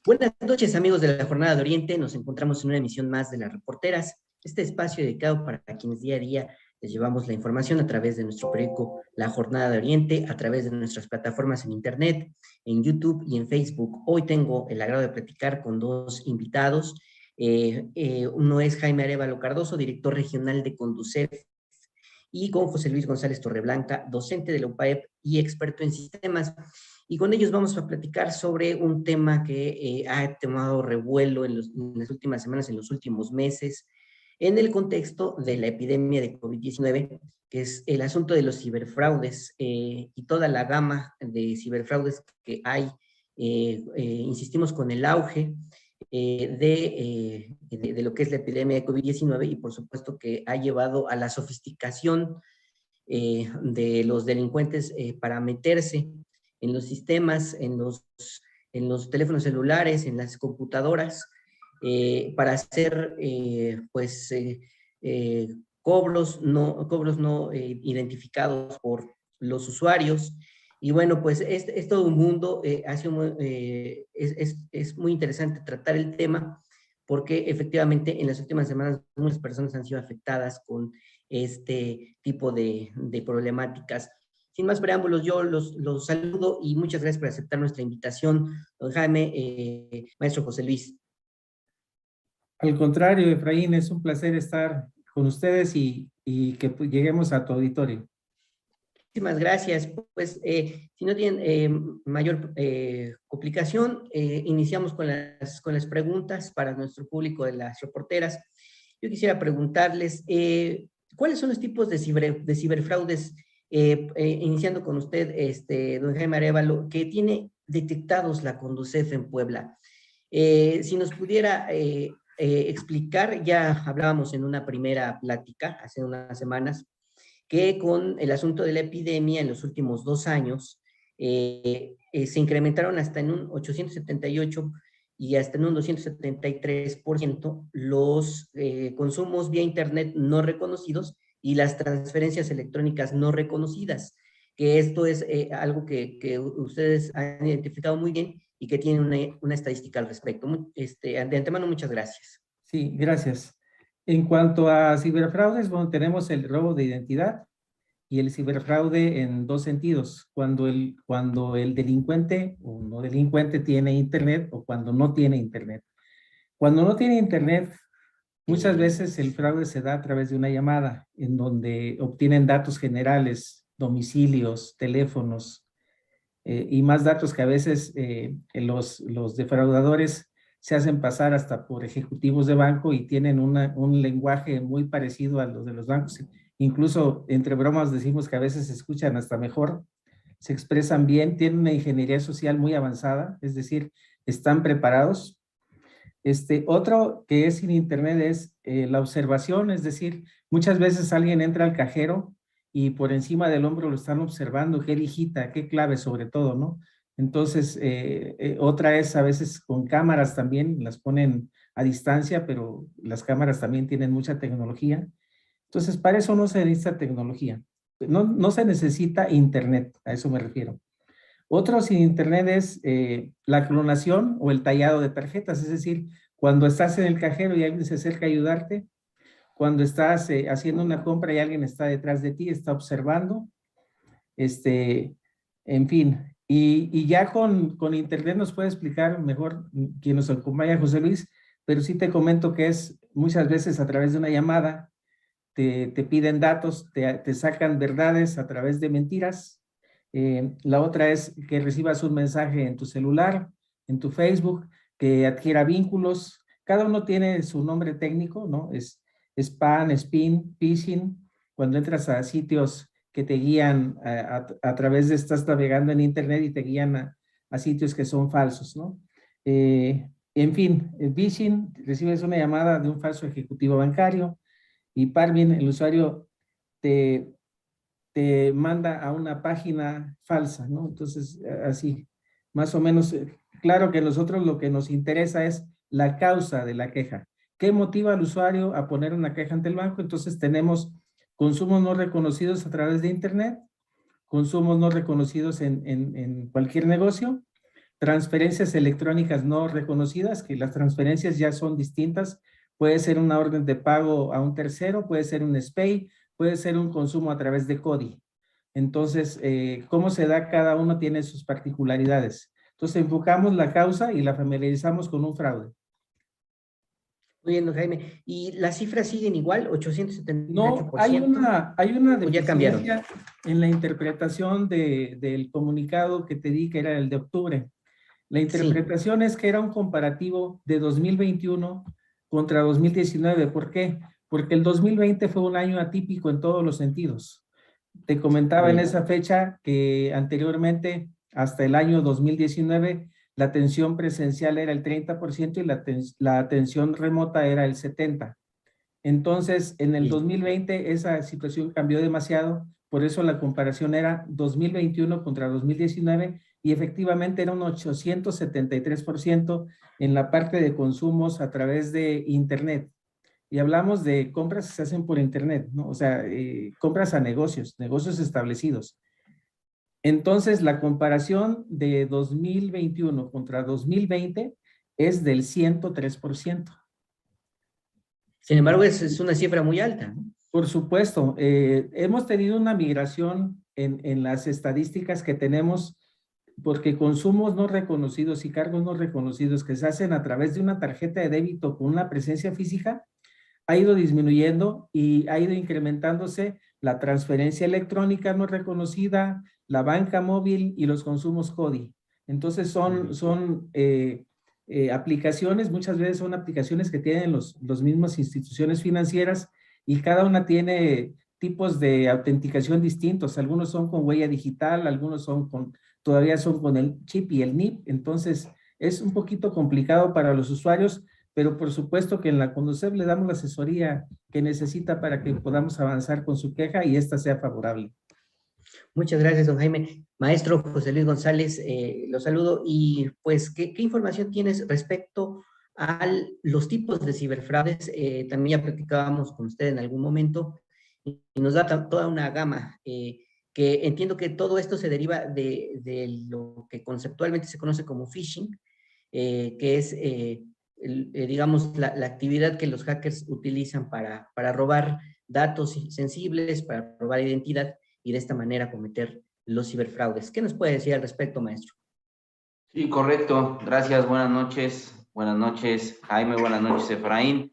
Buenas noches, amigos de la Jornada de Oriente. Nos encontramos en una emisión más de Las Reporteras, este espacio dedicado para quienes día a día les llevamos la información a través de nuestro periódico La Jornada de Oriente, a través de nuestras plataformas en Internet, en YouTube y en Facebook. Hoy tengo el agrado de platicar con dos invitados. Uno es Jaime Arévalo Cardoso, director regional de Conducef, y con José Luis González Torreblanca, docente de la UPAEP y experto en sistemas. Y con ellos vamos a platicar sobre un tema que ha tomado revuelo en las últimas semanas, en los últimos meses, en el contexto de la epidemia de COVID-19, que es el asunto de los ciberfraudes y toda la gama de ciberfraudes que hay. Insistimos con el auge de lo que es la epidemia de COVID-19 y por supuesto que ha llevado a la sofisticación de los delincuentes para meterse en los sistemas, en los teléfonos celulares, en las computadoras, para hacer cobros no identificados por los usuarios. Y bueno, pues es todo un mundo, es muy interesante tratar el tema porque efectivamente en las últimas semanas muchas personas han sido afectadas con este tipo de problemáticas. Sin más preámbulos, yo los saludo y muchas gracias por aceptar nuestra invitación, don Jaime, maestro José Luis. Al contrario, Efraín, es un placer estar con ustedes y que lleguemos a tu auditorio. Muchísimas gracias. Pues, si no tienen mayor complicación, iniciamos con las preguntas para nuestro público de las reporteras. Yo quisiera preguntarles, ¿cuáles son los tipos de ciberfraudes, iniciando con usted, don Jaime Arévalo, que tiene detectados la Conducef en Puebla? Si nos pudiera explicar, ya hablábamos en una primera plática hace unas semanas, que con el asunto de la epidemia en los últimos 2 años se incrementaron hasta en un 878 y hasta en un 273% los consumos vía Internet no reconocidos y las transferencias electrónicas no reconocidas, que esto es algo que ustedes han identificado muy bien y que tienen una estadística al respecto. De antemano, muchas gracias. Sí, gracias. En cuanto a ciberfraudes, bueno, tenemos el robo de identidad y el ciberfraude en dos sentidos. Cuando el delincuente o no delincuente tiene Internet o cuando no tiene Internet. Cuando no tiene Internet, muchas veces el fraude se da a través de una llamada en donde obtienen datos generales, domicilios, teléfonos y más datos que a veces los defraudadores se hacen pasar hasta por ejecutivos de banco y tienen un lenguaje muy parecido a los de los bancos. Incluso entre bromas decimos que a veces se escuchan hasta mejor, se expresan bien, tienen una ingeniería social muy avanzada, es decir, están preparados. Otro que es sin Internet es la observación, es decir, muchas veces alguien entra al cajero y por encima del hombro lo están observando, qué digita, qué clave sobre todo, ¿no? Entonces, otra es a veces con cámaras también, las ponen a distancia, pero las cámaras también tienen mucha tecnología. Entonces, para eso no se necesita tecnología, no se necesita Internet, a eso me refiero. Otro sin Internet es la clonación o el tallado de tarjetas, es decir, cuando estás en el cajero y alguien se acerca a ayudarte, cuando estás haciendo una compra y alguien está detrás de ti, está observando, en fin. Y ya con Internet nos puede explicar mejor quien nos acompaña, José Luis, pero sí te comento que es muchas veces a través de una llamada, te piden datos, te sacan verdades a través de mentiras. La otra es que recibas un mensaje en tu celular, en tu Facebook, que adquiera vínculos. Cada uno tiene su nombre técnico, ¿no? Es spam, spin, phishing. Cuando entras a sitios que te guían a través de, estás navegando en Internet y te guían a sitios que son falsos, ¿no? En fin, el phishing, recibes una llamada de un falso ejecutivo bancario y Parvin, el usuario, te manda a una página falsa, ¿no? Entonces, así, más o menos, claro que nosotros lo que nos interesa es la causa de la queja. ¿Qué motiva al usuario a poner una queja ante el banco? Entonces, tenemos consumos no reconocidos a través de Internet, consumos no reconocidos en cualquier negocio. transferencias electrónicas no reconocidas, que las transferencias ya son distintas. Puede ser una orden de pago a un tercero, puede ser un SPAY, puede ser un consumo a través de CODI. Entonces, cómo se da cada uno tiene sus particularidades. Entonces, enfocamos la causa y la familiarizamos con un fraude. Muy bien, don Jaime. ¿Y las cifras siguen igual, 878%? No, hay una ¿O ya cambiaron? deficiencia en la interpretación del comunicado que te di, que era el de octubre. La Sí, interpretación es que era un comparativo de 2021 contra 2019. ¿Por qué? Porque el 2020 fue un año atípico en todos los sentidos. Te comentaba en bien. esa fecha que anteriormente, hasta el año 2019, la atención presencial era el 30% y la atención remota era el 70%. Entonces, en el Bien. 2020 esa situación cambió demasiado, por eso la comparación era 2021 contra 2019 y efectivamente era un 873% en la parte de consumos a través de Internet. Y hablamos de compras que se hacen por Internet, ¿no? O sea, compras a negocios, negocios establecidos. Entonces, la comparación de 2021 contra 2020 es del 103%. Sin embargo, es una cifra muy alta, ¿no? Por supuesto, hemos tenido una migración en las estadísticas que tenemos porque consumos no reconocidos y cargos no reconocidos que se hacen a través de una tarjeta de débito con una presencia física ha ido disminuyendo y ha ido incrementándose la transferencia electrónica no reconocida, la banca móvil y los consumos CODI. Entonces son aplicaciones, muchas veces son aplicaciones que tienen los mismas instituciones financieras y cada una tiene tipos de autenticación distintos. Algunos son con huella digital, algunos todavía son con el chip y el NIP. Entonces es un poquito complicado para los usuarios, pero por supuesto que en la Conducef le damos la asesoría que necesita para que podamos avanzar con su queja y esta sea favorable. Muchas gracias, don Jaime. Maestro José Luis González, lo saludo. Y pues, ¿qué información tienes respecto a los tipos de ciberfraudes? También ya platicábamos con usted en algún momento y nos da toda una gama, que entiendo que todo esto se deriva de lo que conceptualmente se conoce como phishing, que es, digamos, la actividad que los hackers utilizan para robar datos sensibles, para robar identidad y de esta manera cometer los ciberfraudes. ¿Qué nos puede decir al respecto, maestro? Sí, correcto. Gracias. Buenas noches. Buenas noches, Jaime. Buenas noches, Efraín.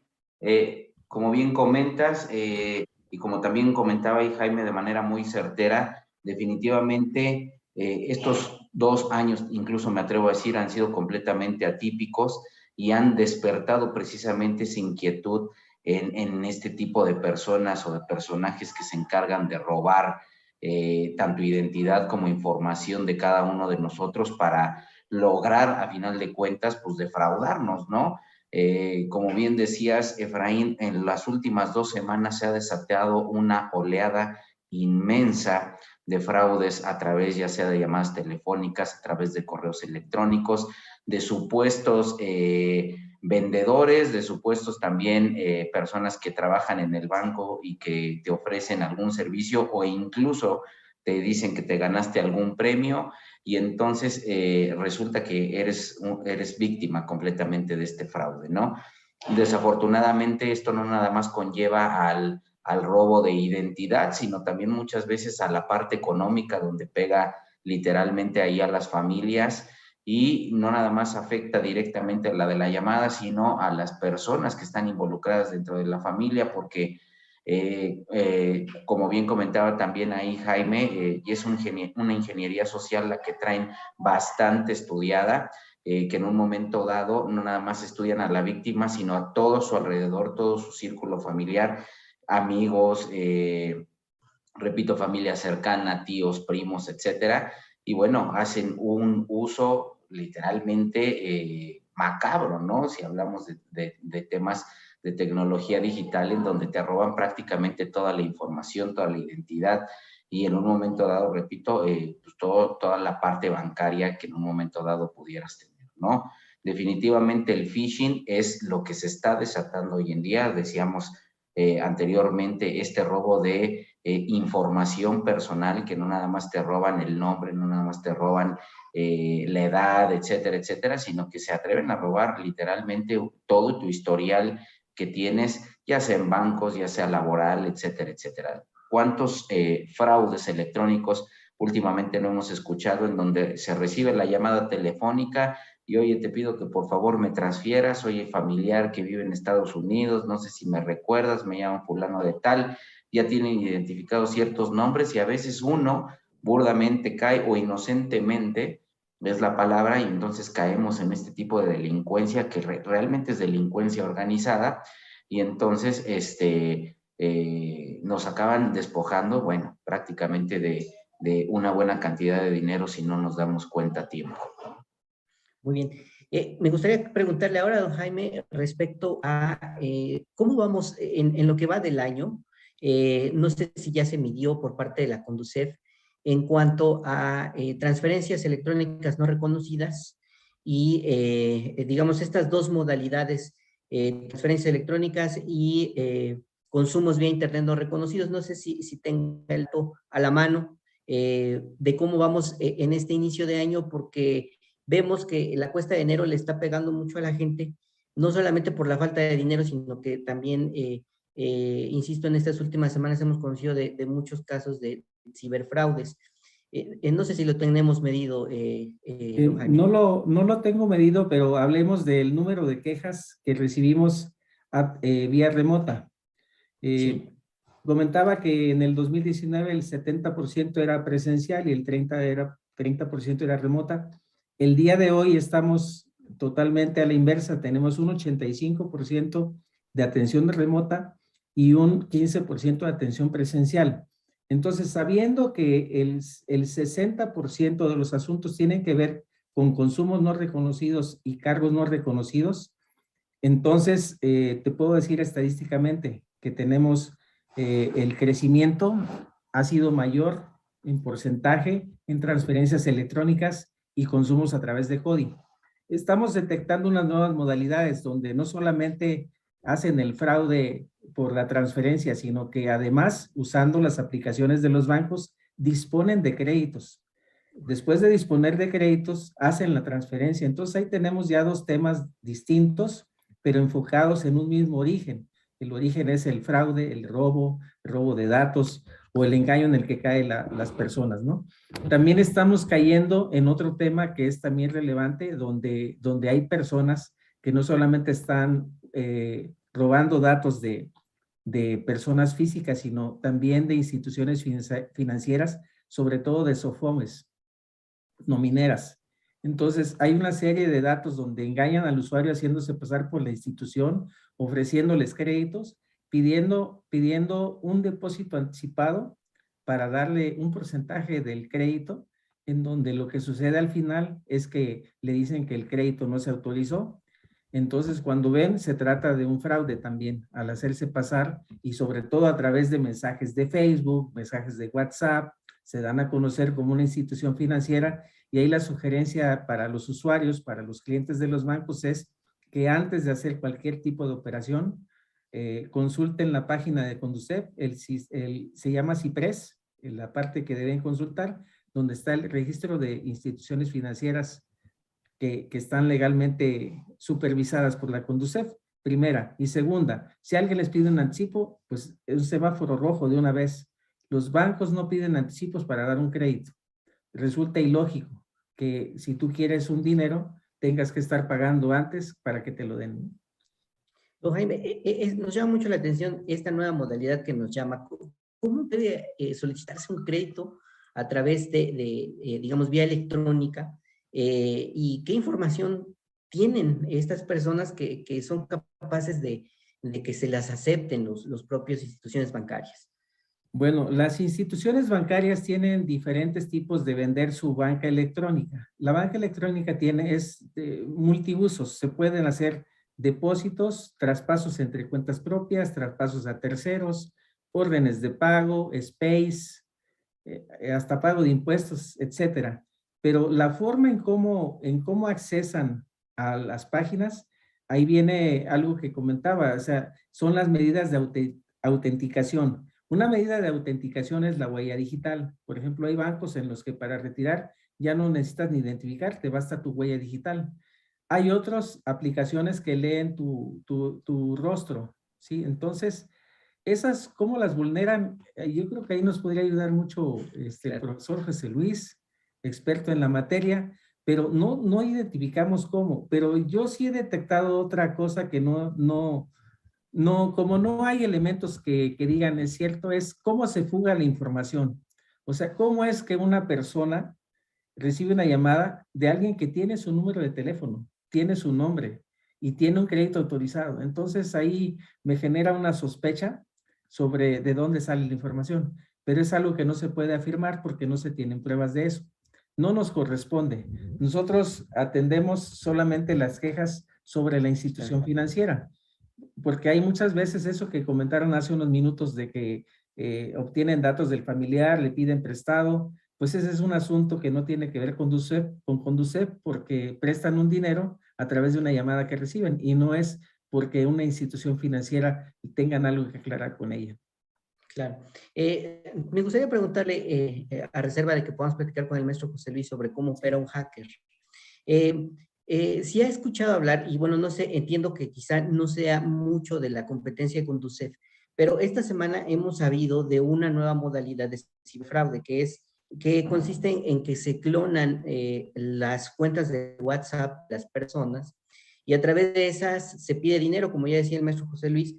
Como bien comentas, y como también comentaba ahí Jaime de manera muy certera, definitivamente estos 2 años, incluso me atrevo a decir, han sido completamente atípicos y han despertado precisamente esa inquietud en este tipo de personas o de personajes que se encargan de robar tanto identidad como información de cada uno de nosotros para lograr, a final de cuentas, pues defraudarnos, ¿no? Como bien decías, Efraín, en las últimas 2 semanas se ha desatado una oleada inmensa de fraudes a través ya sea de llamadas telefónicas, a través de correos electrónicos, de supuestos vendedores, de supuestos también personas que trabajan en el banco y que te ofrecen algún servicio o incluso te dicen que te ganaste algún premio y entonces resulta que eres víctima completamente de este fraude, ¿no? Desafortunadamente esto no nada más conlleva al robo de identidad, sino también muchas veces a la parte económica donde pega literalmente ahí a las familias y no nada más afecta directamente a la de la llamada, sino a las personas que están involucradas dentro de la familia, porque como bien comentaba también ahí Jaime, y es una ingeniería social la que traen bastante estudiada, que en un momento dado no nada más estudian a la víctima, sino a todo su alrededor, todo su círculo familiar, amigos, repito, familia cercana, tíos, primos, etcétera, y bueno, hacen un uso literalmente macabro, ¿no? Si hablamos de temas de tecnología digital en donde te roban prácticamente toda la información, toda la identidad y en un momento dado, repito, pues toda la parte bancaria que en un momento dado pudieras tener, ¿no? Definitivamente el phishing es lo que se está desatando hoy en día, decíamos, anteriormente, este robo de información personal, que no nada más te roban el nombre, no nada más te roban la edad, etcétera, etcétera, sino que se atreven a robar literalmente todo tu historial que tienes, ya sea en bancos, ya sea laboral, etcétera, etcétera. ¿Cuántos fraudes electrónicos últimamente no hemos escuchado en donde se recibe la llamada telefónica y oye, te pido que por favor me transfieras, oye, familiar que vive en Estados Unidos, no sé si me recuerdas, me llamo fulano de tal, ya tienen identificados ciertos nombres y a veces uno burdamente cae o inocentemente, es la palabra, y entonces caemos en este tipo de delincuencia que realmente es delincuencia organizada y entonces nos acaban despojando, bueno, prácticamente de una buena cantidad de dinero si no nos damos cuenta a tiempo. Muy bien. Me gustaría preguntarle ahora, don Jaime, respecto a cómo vamos en lo que va del año. No sé si ya se midió por parte de la Conducef en cuanto a transferencias electrónicas no reconocidas y, digamos, estas dos modalidades, transferencias electrónicas y consumos vía Internet no reconocidos. No sé si tenga el dato a la mano de cómo vamos en este inicio de año, porque vemos que la cuesta de enero le está pegando mucho a la gente, no solamente por la falta de dinero, sino que también, insisto, en estas últimas semanas hemos conocido de muchos casos de ciberfraudes. No sé si lo tenemos medido, don Jaime. No lo tengo medido, pero hablemos del número de quejas que recibimos vía remota. Sí. Comentaba que en el 2019 el 70% era presencial y el 30% era remota. El día de hoy estamos totalmente a la inversa. Tenemos un 85% de atención remota y un 15% de atención presencial. Entonces, sabiendo que el 60% de los asuntos tienen que ver con consumos no reconocidos y cargos no reconocidos, entonces te puedo decir estadísticamente que tenemos el crecimiento ha sido mayor en porcentaje en transferencias electrónicas y consumos a través de CODI. Estamos detectando unas nuevas modalidades donde no solamente hacen el fraude por la transferencia, sino que además, usando las aplicaciones de los bancos, disponen de créditos. Después de disponer de créditos, hacen la transferencia. Entonces ahí tenemos ya dos temas distintos, pero enfocados en un mismo origen. El origen es el fraude, el robo de datos o el engaño en el que caen las personas, ¿no? También estamos cayendo en otro tema que es también relevante, donde hay personas que no solamente están robando datos de personas físicas, sino también de instituciones financieras, sobre todo de SOFOMES, no mineras. Entonces, hay una serie de datos donde engañan al usuario haciéndose pasar por la institución, ofreciéndoles créditos, pidiendo un depósito anticipado para darle un porcentaje del crédito, en donde lo que sucede al final es que le dicen que el crédito no se autorizó. Entonces, cuando ven, se trata de un fraude también, al hacerse pasar, y sobre todo a través de mensajes de Facebook, mensajes de WhatsApp, se dan a conocer como una institución financiera, y ahí la sugerencia para los usuarios, para los clientes de los bancos es que antes de hacer cualquier tipo de operación, consulten la página de Conducef, se llama CIPRES, en la parte que deben consultar, donde está el registro de instituciones financieras que están legalmente supervisadas por la Conducef, primera. Y segunda, si alguien les pide un anticipo, pues es un semáforo rojo de una vez. Los bancos no piden anticipos para dar un crédito. Resulta ilógico que si tú quieres un dinero, tengas que estar pagando antes para que te lo den. Don Jaime, nos llama mucho la atención esta nueva modalidad que nos llama. ¿Cómo puede solicitarse un crédito a través digamos, vía electrónica? ¿Y qué información tienen estas personas que son capaces de que se las acepten los propios instituciones bancarias? Bueno, las instituciones bancarias tienen diferentes tipos de vender su banca electrónica. La banca electrónica es multiusos. Se pueden hacer depósitos, traspasos entre cuentas propias, traspasos a terceros, órdenes de pago, space, hasta pago de impuestos, etcétera. Pero la forma en cómo accesan a las páginas, ahí viene algo que comentaba, o sea, son las medidas de autenticación. Una medida de autenticación es la huella digital. Por ejemplo, hay bancos en los que para retirar ya no necesitas ni identificarte, basta tu huella digital. Hay otras aplicaciones que leen tu rostro, ¿sí? Entonces, esas, ¿cómo las vulneran? Yo creo que ahí nos podría ayudar mucho el profesor José Luis, experto en la materia, pero no identificamos cómo. Pero yo sí he detectado otra cosa que como no hay elementos que digan es cierto, es cómo se fuga la información. O sea, cómo es que una persona recibe una llamada de alguien que tiene su número de teléfono, tiene su nombre y tiene un crédito autorizado. Entonces ahí me genera una sospecha sobre de dónde sale la información, pero es algo que no se puede afirmar porque no se tienen pruebas de eso. No nos corresponde. Nosotros atendemos solamente las quejas sobre la institución financiera, porque hay muchas veces eso que comentaron hace unos minutos de que obtienen datos del familiar, le piden prestado, pues ese es un asunto que no tiene que ver con Conducef porque prestan un dinero a través de una llamada que reciben y no es porque una institución financiera tengan algo que aclarar con ella. Claro. Me gustaría preguntarle, a reserva de que podamos platicar con el maestro José Luis sobre cómo opera un hacker. Si ha escuchado hablar, y bueno, no sé, entiendo que quizá no sea mucho de la competencia de Conducef, pero esta semana hemos sabido de una nueva modalidad de ciberfraude, que consiste en que se clonan las cuentas de WhatsApp de las personas y a través de esas se pide dinero, como ya decía el maestro José Luis,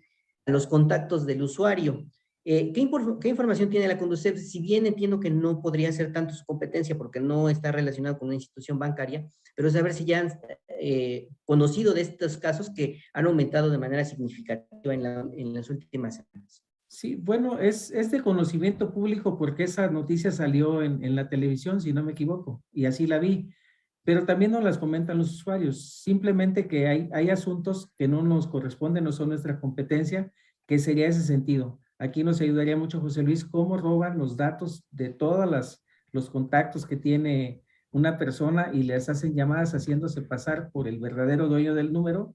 a los contactos del usuario. ¿Qué información tiene la Conducef? Si bien entiendo que no podría ser tanto su competencia porque no está relacionado con una institución bancaria, pero saber si ya han conocido de estos casos que han aumentado de manera significativa en las últimas semanas. Sí, bueno, es de conocimiento público porque esa noticia salió en la televisión, si no me equivoco, y así la vi. Pero también nos las comentan los usuarios. Simplemente que hay asuntos que no nos corresponden, no son nuestra competencia, que sería ese sentido. Aquí nos ayudaría mucho José Luis, cómo roban los datos de todos los contactos que tiene una persona y les hacen llamadas haciéndose pasar por el verdadero dueño del número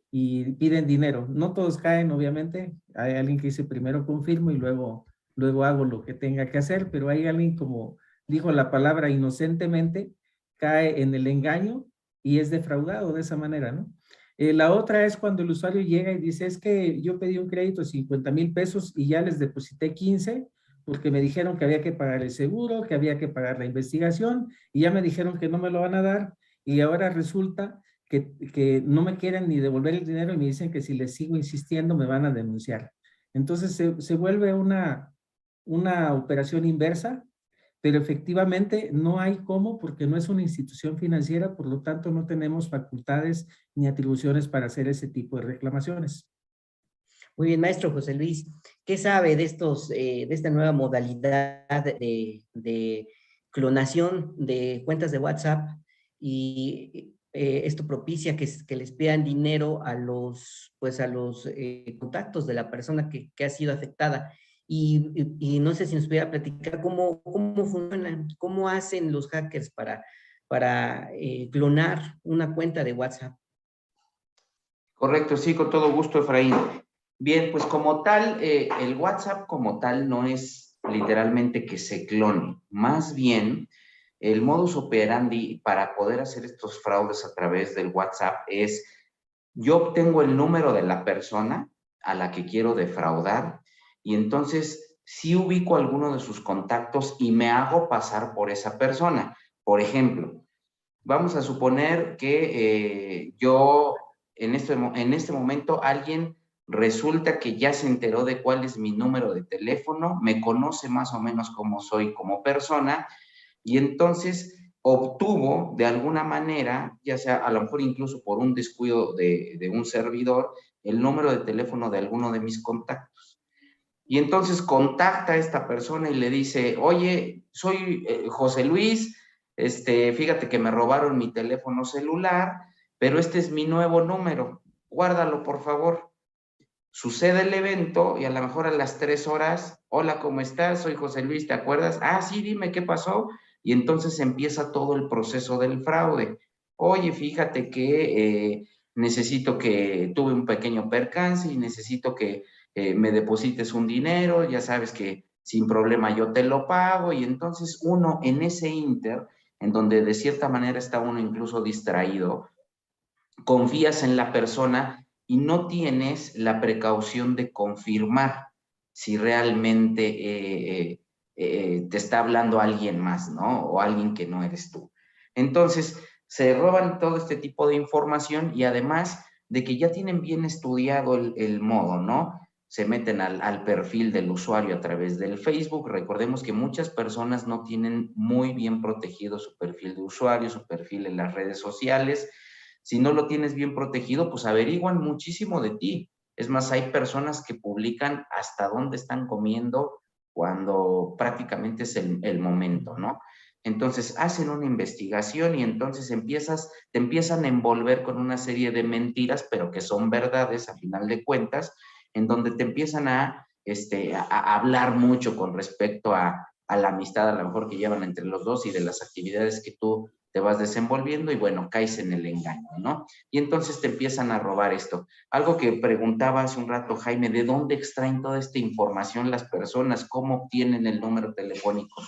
y piden dinero. No todos caen, obviamente. Hay alguien que dice primero confirmo y luego hago lo que tenga que hacer, pero hay alguien, como dijo la palabra inocentemente, cae en el engaño y es defraudado de esa manera, ¿no? La otra es cuando el usuario llega y dice, es que yo pedí un crédito de 50,000 pesos y ya les deposité 15 porque me dijeron que había que pagar el seguro, que había que pagar la investigación y ya me dijeron que no me lo van a dar y ahora resulta que no me quieren ni devolver el dinero y me dicen que si les sigo insistiendo me van a denunciar. Entonces se vuelve una operación inversa, pero efectivamente no hay cómo porque no es una institución financiera, por lo tanto no tenemos facultades ni atribuciones para hacer ese tipo de reclamaciones. Muy bien, maestro José Luis, ¿qué sabe de esta nueva modalidad de clonación de cuentas de WhatsApp? Y esto propicia que les pidan dinero a los contactos de la persona que ha sido afectada. Y no sé si nos pudiera platicar cómo funcionan, cómo hacen los hackers para clonar una cuenta de WhatsApp. Correcto, sí, con todo gusto, Efraín. Bien, pues como tal, el WhatsApp como tal no es literalmente que se clone. Más bien, el modus operandi para poder hacer estos fraudes a través del WhatsApp es, yo obtengo el número de la persona a la que quiero defraudar y entonces sí ubico alguno de sus contactos y me hago pasar por esa persona. Por ejemplo, vamos a suponer que yo en este momento alguien resulta que ya se enteró de cuál es mi número de teléfono, me conoce más o menos cómo soy como persona y entonces obtuvo de alguna manera, ya sea a lo mejor incluso por un descuido de un servidor, el número de teléfono de alguno de mis contactos. Y entonces contacta a esta persona y le dice, oye, soy José Luis, fíjate que me robaron mi teléfono celular, pero este es mi nuevo número, guárdalo por favor. Sucede el evento y a lo mejor a las 3 horas, hola, ¿cómo estás? Soy José Luis, ¿te acuerdas? Ah, sí, dime, ¿qué pasó? Y entonces empieza todo el proceso del fraude. Oye, fíjate que necesito que tuve un pequeño percance y necesito que me deposites un dinero, ya sabes que sin problema yo te lo pago, y entonces uno en ese inter, en donde de cierta manera está uno incluso distraído, confías en la persona y no tienes la precaución de confirmar si realmente te está hablando alguien más, ¿no? O alguien que no eres tú. Entonces, se roban todo este tipo de información, y además de que ya tienen bien estudiado el modo, ¿no? Se meten al perfil del usuario a través del Facebook. Recordemos que muchas personas no tienen muy bien protegido su perfil de usuario, su perfil en las redes sociales. Si no lo tienes bien protegido, pues averiguan muchísimo de ti. Es más, hay personas que publican hasta dónde están comiendo cuando prácticamente es el momento, ¿no? Entonces hacen una investigación y entonces te empiezan a envolver con una serie de mentiras, pero que son verdades a final de cuentas, en donde te empiezan a hablar mucho con respecto a la amistad a lo mejor que llevan entre los dos y de las actividades que tú te vas desenvolviendo, y bueno, caes en el engaño, ¿no? Y entonces te empiezan a robar esto. Algo que preguntaba hace un rato Jaime, ¿de dónde extraen toda esta información las personas? ¿Cómo obtienen el número telefónico?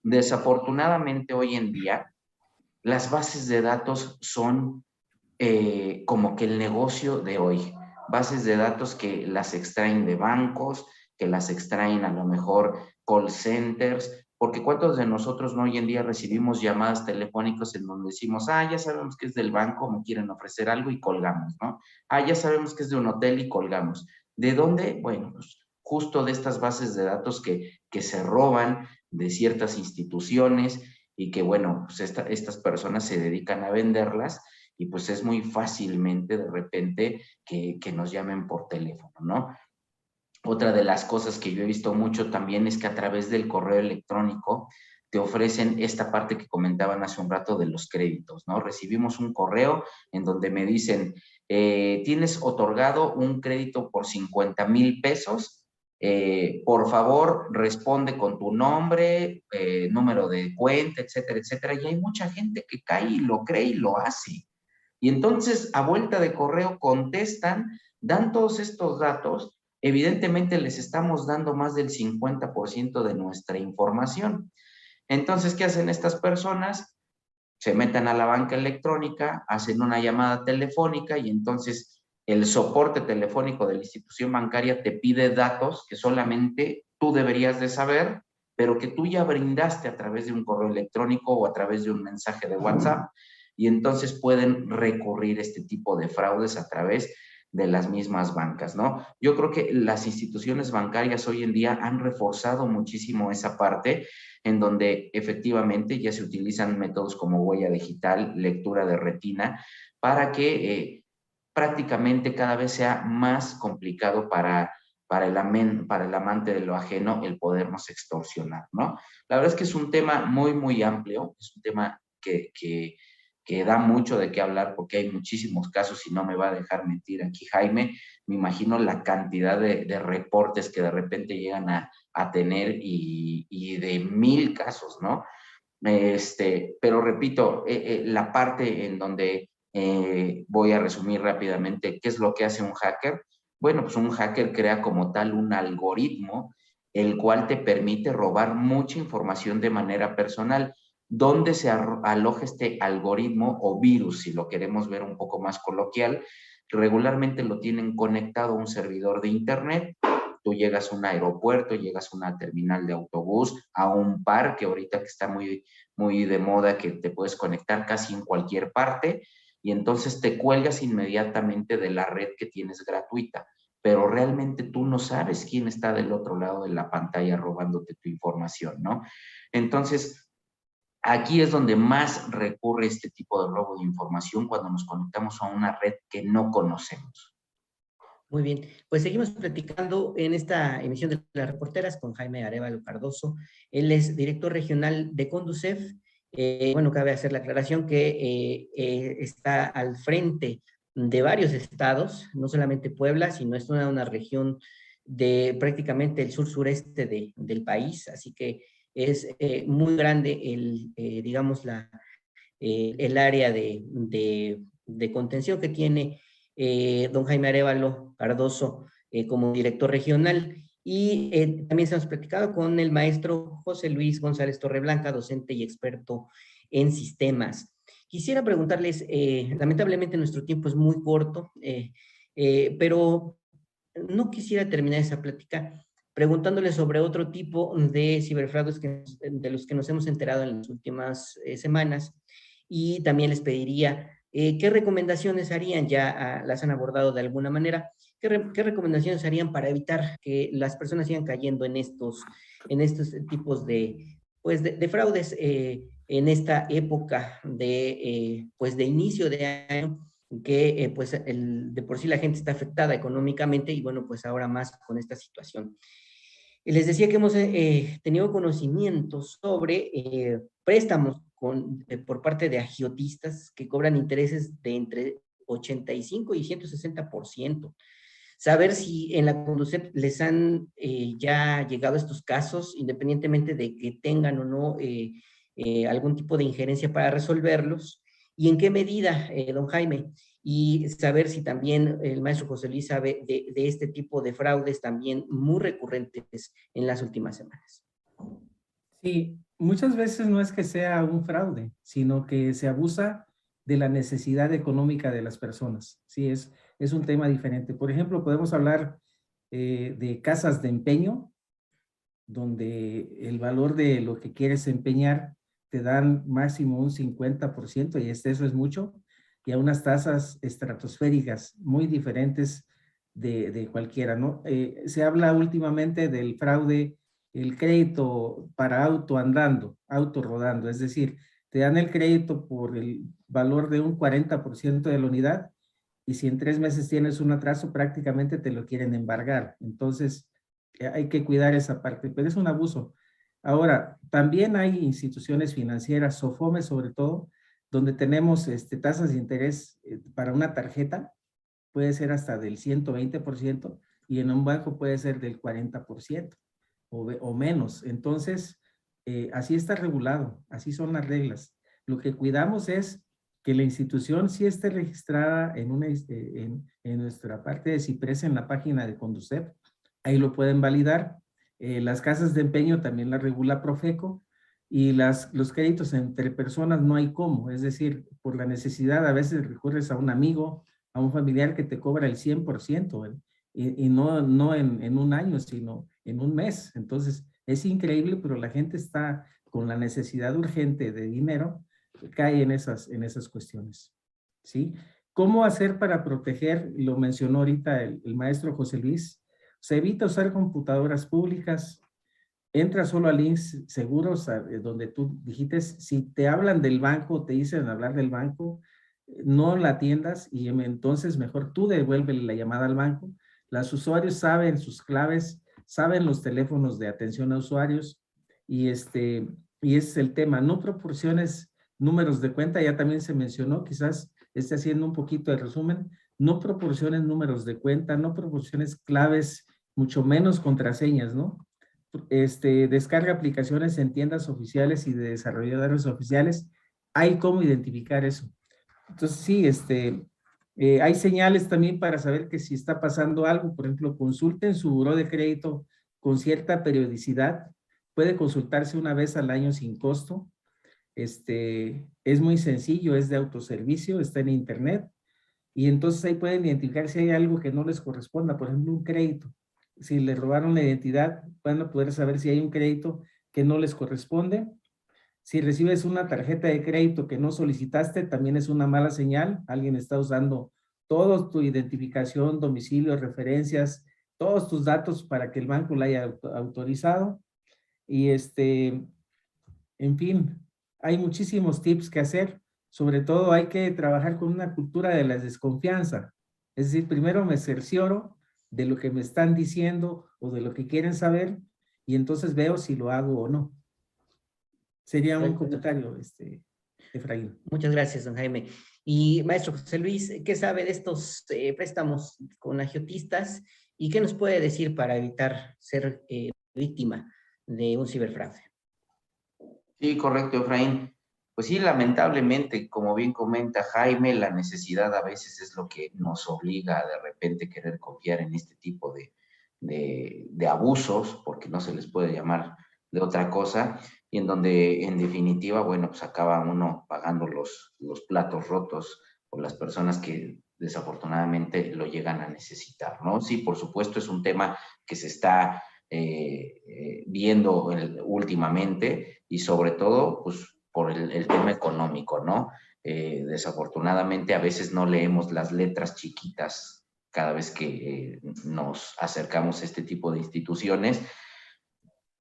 Desafortunadamente hoy en día las bases de datos son como que el negocio de hoy. Bases de datos que las extraen de bancos, que las extraen a lo mejor call centers, porque ¿cuántos de nosotros no hoy en día recibimos llamadas telefónicas en donde decimos, ya sabemos que es del banco, me quieren ofrecer algo, y colgamos, ¿no? Ya sabemos que es de un hotel y colgamos. ¿De dónde? Bueno, pues justo de estas bases de datos que se roban de ciertas instituciones, y que, bueno, pues estas personas se dedican a venderlas, y pues es muy fácilmente de repente que nos llamen por teléfono, ¿no? Otra de las cosas que yo he visto mucho también es que a través del correo electrónico te ofrecen esta parte que comentaban hace un rato de los créditos, ¿no? Recibimos un correo en donde me dicen, tienes otorgado un crédito por 50,000 pesos, por favor responde con tu nombre, número de cuenta, etcétera, etcétera. Y hay mucha gente que cae y lo cree y lo hace. Y entonces, a vuelta de correo, contestan, dan todos estos datos. Evidentemente les estamos dando más del 50% de nuestra información. Entonces, ¿qué hacen estas personas? Se meten a la banca electrónica, hacen una llamada telefónica, y entonces el soporte telefónico de la institución bancaria te pide datos que solamente tú deberías de saber, pero que tú ya brindaste a través de un correo electrónico o a través de un mensaje de WhatsApp, y entonces pueden recurrir este tipo de fraudes a través de las mismas bancas, ¿no? Yo creo que las instituciones bancarias hoy en día han reforzado muchísimo esa parte, en donde efectivamente ya se utilizan métodos como huella digital, lectura de retina, para que prácticamente cada vez sea más complicado para el amante de lo ajeno el podernos extorsionar, ¿no? La verdad es que es un tema muy, muy amplio, es un tema que da mucho de qué hablar, porque hay muchísimos casos, y no me va a dejar mentir aquí Jaime. Me imagino la cantidad de reportes que de repente llegan a tener, y de 1000 casos, ¿no? Pero repito, la parte en donde voy a resumir rápidamente qué es lo que hace un hacker. Bueno, pues un hacker crea como tal un algoritmo, el cual te permite robar mucha información de manera personal. ¿Dónde se aloja este algoritmo o virus, si lo queremos ver un poco más coloquial? Regularmente lo tienen conectado a un servidor de internet. Tú llegas a un aeropuerto, llegas a una terminal de autobús, a un parque ahorita que está muy, muy de moda, que te puedes conectar casi en cualquier parte, y entonces te cuelgas inmediatamente de la red que tienes gratuita, pero realmente tú no sabes quién está del otro lado de la pantalla robándote tu información, ¿no? Entonces, aquí es donde más recurre este tipo de robo de información, cuando nos conectamos a una red que no conocemos. Muy bien, pues seguimos platicando en esta emisión de Las Reporteras con Jaime Arévalo Cardoso. Él es director regional de Conducef. Bueno, cabe hacer la aclaración que está al frente de varios estados, no solamente Puebla, sino es una región de prácticamente el sur-sureste del país, así que es muy grande digamos, el área de contención que tiene don Jaime Arévalo Cardoso como director regional. Y también hemos platicado con el maestro José Luis González Torreblanca, docente y experto en sistemas. Quisiera preguntarles, lamentablemente nuestro tiempo es muy corto, pero no quisiera terminar esa plática preguntándoles sobre otro tipo de ciberfraudes de los que nos hemos enterado en las últimas semanas, y también les pediría qué recomendaciones harían, ya las han abordado de alguna manera, qué recomendaciones harían para evitar que las personas sigan cayendo en estos tipos pues de fraudes en esta época pues de inicio de año, que pues de por sí la gente está afectada económicamente y bueno, pues ahora más con esta situación. Les decía que hemos tenido conocimiento sobre préstamos por parte de agiotistas que cobran intereses de entre 85 y 160%. Saber si en la Conducep les han ya llegado estos casos, independientemente de que tengan o no algún tipo de injerencia para resolverlos, y en qué medida, don Jaime, y saber si también el maestro José Luis sabe de este tipo de fraudes también muy recurrentes en las últimas semanas. Sí, muchas veces no es que sea un fraude, sino que se abusa de la necesidad económica de las personas. Sí, es un tema diferente. Por ejemplo, podemos hablar de casas de empeño, donde el valor de lo que quieres empeñar te dan máximo un 50%, y eso es mucho, y a unas tasas estratosféricas muy diferentes de cualquiera, ¿no? Se habla últimamente del fraude, el crédito para auto andando, auto rodando, es decir, te dan el crédito por el valor de un 40% de la unidad, y si en 3 meses tienes un atraso, prácticamente te lo quieren embargar. Entonces, hay que cuidar esa parte, pero es un abuso. Ahora, también hay instituciones financieras, SOFOME sobre todo, donde tenemos tasas de interés para una tarjeta, puede ser hasta del 120%, y en un banco puede ser del 40% o menos. Entonces, así está regulado, así son las reglas. Lo que cuidamos es que la institución sí esté registrada en nuestra parte de CIPRES, en la página de Conducep. Ahí lo pueden validar. Las casas de empeño también las regula Profeco, y los créditos entre personas no hay cómo, es decir, por la necesidad a veces recurres a un amigo, a un familiar que te cobra el 100%, y no en un año, sino en un mes. Entonces, es increíble, pero la gente está con la necesidad urgente de dinero, cae en esas cuestiones, ¿sí? ¿Cómo hacer para proteger? Lo mencionó ahorita el maestro José Luis. Se evita usar computadoras públicas, entra solo a links seguros, donde tú dijiste, si te hablan del banco, te dicen hablar del banco, no la atiendas, y entonces mejor tú devuélvele la llamada al banco. Los usuarios saben sus claves, saben los teléfonos de atención a usuarios, y ese es el tema. No proporciones números de cuenta, ya también se mencionó, quizás esté haciendo un poquito de resumen. No proporciones números de cuenta, no proporciones claves, mucho menos contraseñas, ¿no? Descarga aplicaciones en tiendas oficiales y de desarrolladores oficiales. Hay cómo identificar eso. Entonces, sí, hay señales también para saber que si está pasando algo. Por ejemplo, consulten su buró de crédito con cierta periodicidad. Puede consultarse una vez al año sin costo. Es muy sencillo, es de autoservicio, está en internet, y entonces ahí pueden identificar si hay algo que no les corresponda, por ejemplo, un crédito. Si les robaron la identidad, van a poder saber si hay un crédito que no les corresponde. Si recibes una tarjeta de crédito que no solicitaste, también es una mala señal. Alguien está usando toda tu identificación, domicilio, referencias, todos tus datos para que el banco la haya autorizado. Y en fin, hay muchísimos tips que hacer. Sobre todo hay que trabajar con una cultura de la desconfianza. Es decir, primero me cercioro de lo que me están diciendo o de lo que quieren saber, y entonces veo si lo hago o no. Sería un comentario, Efraín. Muchas gracias, don Jaime. Y maestro José Luis, ¿qué sabe de estos préstamos con agiotistas y qué nos puede decir para evitar ser víctima de un ciberfraude? Sí, correcto, Efraín. Pues sí, lamentablemente, como bien comenta Jaime, la necesidad a veces es lo que nos obliga a de repente querer confiar en este tipo de abusos, porque no se les puede llamar de otra cosa, y en donde en definitiva, bueno, pues acaba uno pagando los platos rotos por las personas que desafortunadamente lo llegan a necesitar, ¿no? Sí, por supuesto, es un tema que se está viendo últimamente y sobre todo, pues, por el tema económico, ¿no? Desafortunadamente, a veces no leemos las letras chiquitas cada vez que nos acercamos a este tipo de instituciones,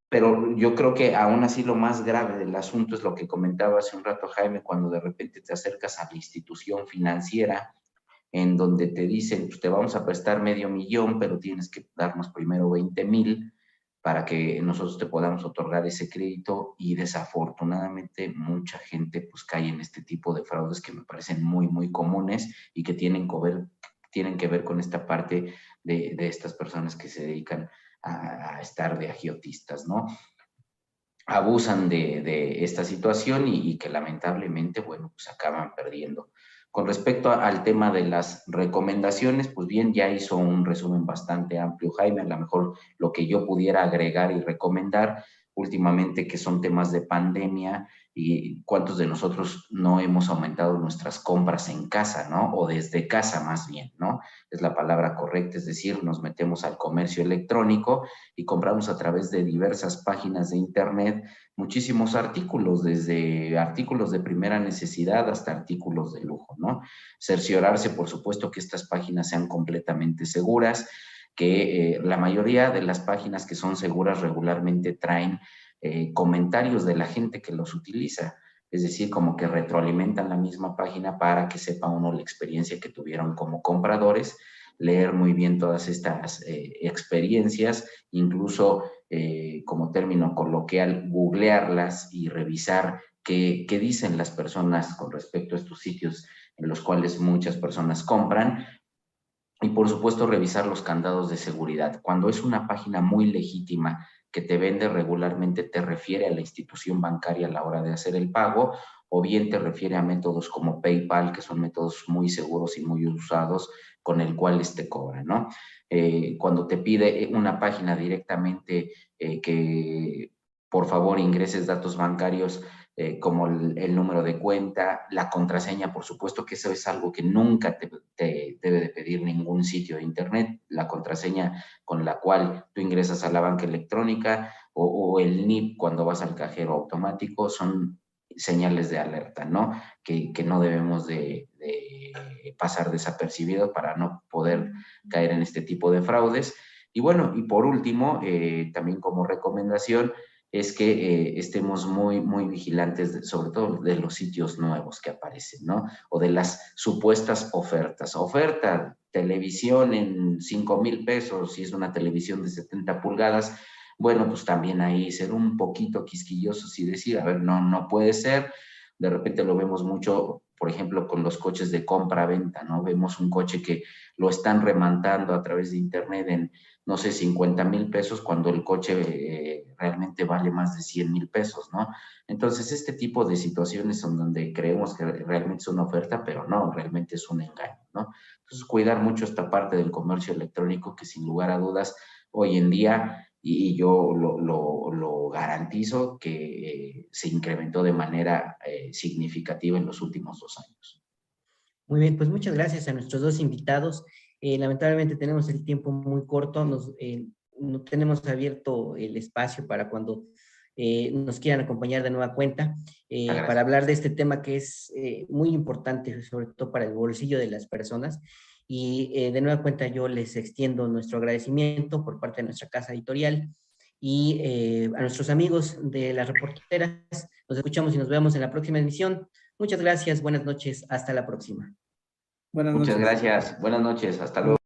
pero yo creo que aún así lo más grave del asunto es lo que comentaba hace un rato Jaime, cuando de repente te acercas a la institución financiera en donde te dicen, pues te vamos a prestar $500,000, pero tienes que darnos primero 20,000 para que nosotros te podamos otorgar ese crédito, y desafortunadamente mucha gente pues cae en este tipo de fraudes que me parecen muy, muy comunes y que tienen que ver con esta parte de estas personas que se dedican a estar de agiotistas, ¿no? Abusan de esta situación y que lamentablemente, bueno, pues acaban perdiendo. Con respecto al tema de las recomendaciones, pues bien, ya hizo un resumen bastante amplio Jaime. A lo mejor lo que yo pudiera agregar y recomendar últimamente, que son temas de pandemia, y cuántos de nosotros no hemos aumentado nuestras compras en casa, ¿no? O desde casa más bien, ¿no? Es la palabra correcta, es decir, nos metemos al comercio electrónico y compramos a través de diversas páginas de internet muchísimos artículos, desde artículos de primera necesidad hasta artículos de lujo, ¿no? Cerciorarse, por supuesto, que estas páginas sean completamente seguras, que la mayoría de las páginas que son seguras regularmente traen comentarios de la gente que los utiliza, es decir, como que retroalimentan la misma página para que sepa uno la experiencia que tuvieron como compradores, leer muy bien todas estas experiencias, incluso como término coloquial, googlearlas y revisar qué dicen las personas con respecto a estos sitios en los cuales muchas personas compran. Y por supuesto, revisar los candados de seguridad. Cuando es una página muy legítima que te vende regularmente, te refiere a la institución bancaria a la hora de hacer el pago, o bien te refiere a métodos como PayPal, que son métodos muy seguros y muy usados, con el cual te cobran, ¿no? Cuando te pide una página directamente que por favor ingreses datos bancarios, como el número de cuenta, la contraseña, por supuesto que eso es algo que nunca te debe de pedir ningún sitio de internet, la contraseña con la cual tú ingresas a la banca electrónica, o el NIP cuando vas al cajero automático, son señales de alerta, ¿no? Que no debemos de pasar desapercibido para no poder caer en este tipo de fraudes. Y bueno, y por último, también como recomendación, es que estemos muy, muy vigilantes, sobre todo de los sitios nuevos que aparecen, ¿no? O de las supuestas ofertas. Oferta, televisión en 5,000 pesos, si es una televisión de 70 pulgadas, bueno, pues también ahí ser un poquito quisquillosos y decir, a ver, no puede ser. De repente lo vemos mucho, por ejemplo, con los coches de compra-venta, ¿no? Vemos un coche que lo están remantando a través de internet en, no sé, 50,000 pesos, cuando el coche realmente vale más de 100,000 pesos, ¿no? Entonces, este tipo de situaciones son donde creemos que realmente es una oferta, pero no, realmente es un engaño, ¿no? Entonces, cuidar mucho esta parte del comercio electrónico, que sin lugar a dudas, hoy en día, y yo lo garantizo, que se incrementó de manera significativa en los últimos 2 años. Muy bien, pues muchas gracias a nuestros dos invitados. Lamentablemente tenemos el tiempo muy corto, no tenemos abierto el espacio para cuando nos quieran acompañar de nueva cuenta, para hablar de este tema que es muy importante, sobre todo para el bolsillo de las personas. Y de nueva cuenta yo les extiendo nuestro agradecimiento por parte de nuestra casa editorial, y a nuestros amigos de las reporteras. Nos escuchamos y nos vemos en la próxima emisión. Muchas gracias, buenas noches, hasta la próxima. Buenas Muchas noches. gracias, buenas noches, hasta luego.